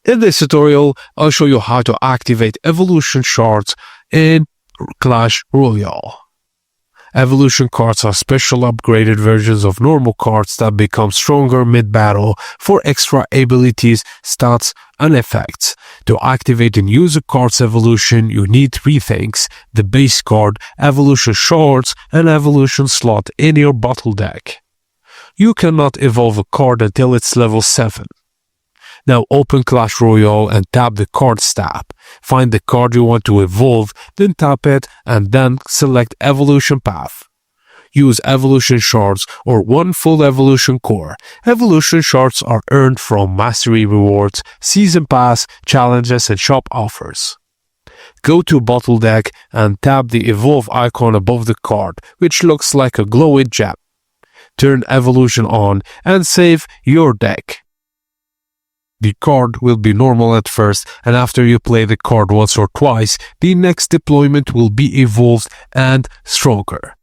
In this tutorial, I'll show you how to activate evolution shards in Clash Royale. Evolution cards are special upgraded versions of normal cards that become stronger mid-battle for extra abilities, stats, and effects. To activate and use a card's evolution, you need three things: the base card, evolution shards, and evolution slot in your battle deck. You cannot evolve a card until it's level 7. Now open Clash Royale and tap the Cards tab. Find the card you want to evolve, then tap it and then select Evolution Path. Use Evolution Shards or one full Evolution Core. Evolution Shards are earned from Mastery Rewards, Season Pass, Challenges and Shop Offers. Go to Battle Deck and tap the Evolve icon above the card, which looks like a glowing gem. Turn Evolution on and save your deck. The card will be normal at first, and after you play the card once or twice, the next deployment will be evolved and stronger.